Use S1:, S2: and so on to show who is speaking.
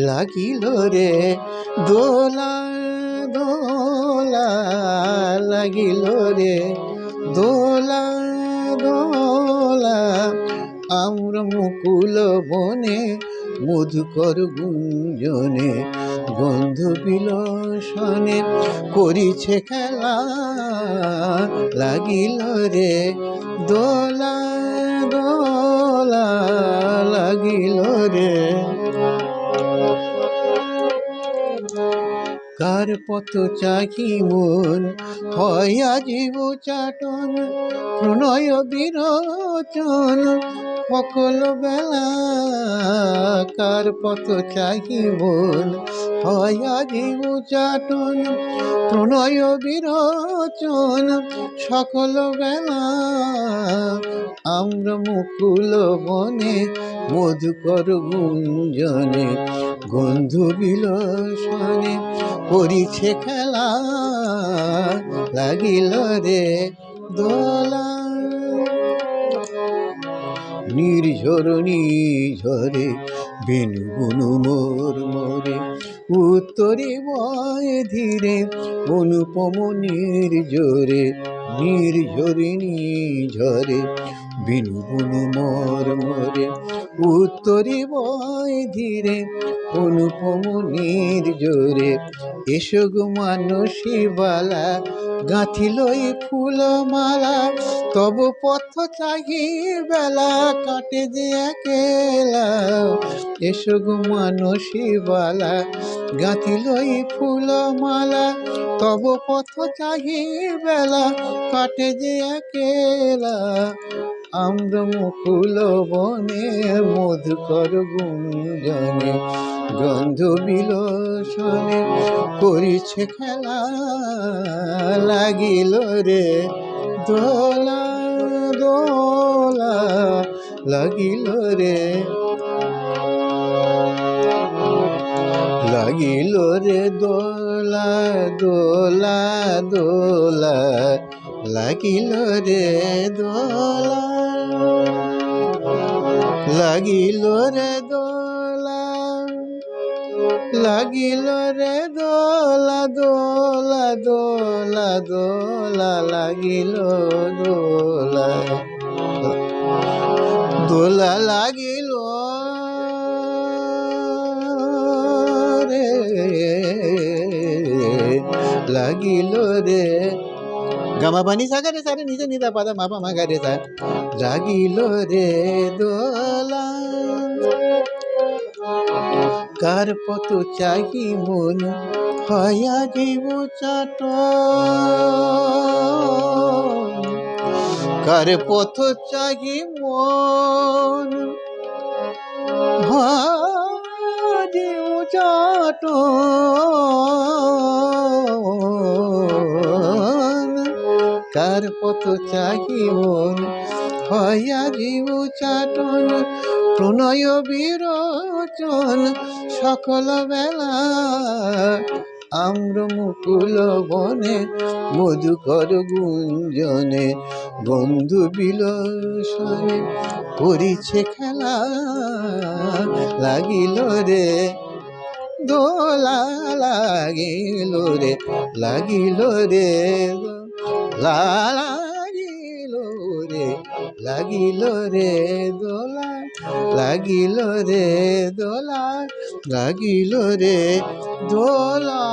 S1: লাগিল রে দোলা দোলা, লাগিল রে দোলা দোলা, আমরা মুকুল বনে মধুকর গুঞ্জনে গন্ধ বিলসনে করিছে খেলা। লাগিল রে দোলা দোলা, লাগিল রে। কার পথ চাহি মন হয় আজীব চাটন, প্রণয় বিরোচন সকল বেলা। কার পথ চাহি মন হয় আজীব চাটন, প্রণয় বিরোচন সকল বেলা। আমরা মুকুল বনে মধুকর গুঞ্জনে গন্ধ বিলসনে করিছে খেলা। লাগিল রে দোলা নির্ঝর নিঝরে বেনু বনু মোর মোরে, উত্তরে বয় ধীরে অনুপম নির্ঝরে। নির্ঝরে নিঝরে বিনু বনু মোর মোরে, উত্তরে বয় ধীরে অনুপম নির্ঝরে। এসো গো মানসী বালা গাঁথিল এ ফুলমালা, তব পথ চাহি বেলা কাটে যে একেলা। এসো গো মানসী বালা গাঁথিল এ ফুলমালা, তব পথ চাহি বেলা কাটে যে একেলা। আমরা মুকুল বনে মধুকর গুঞ্জনে গন্ধ বিলসনে করিছে খেলা। লাগিল রে দোলা দোলা, লাগিল রে। লাগিল রে দোলা দোলা দোলা, লাগিল রে দোলা। লাগিল রে দোলা, লাগিল রে দোলা দোলা দোলা দোলা, লাগিল দোলা দোলা, লাগিল রে, লাগিল রে। গামা পানি সাগরে সারে নিজ নিদা পাদা মাপা মাগারে সা। লাগিল রে দোলা কার পথ চাহি মন হয় আজীব চাটন, কার পথ চাহি মন আজীব চাটন, কার পথ চাহি মন হয় আজীব চাটন, প্রণয় বিরোচন সকল বেলা। আমরা মুকুল বনে মধুকর গুঞ্জনে বন্ধু বিলসনে করিছে খেলা। লাগিল রে দোলা, লাগিল রে, লাগিল রে লাগিল রে, লাগিল রে দোলা, লাগিল রে দোলা, লাগিল রে দোলা।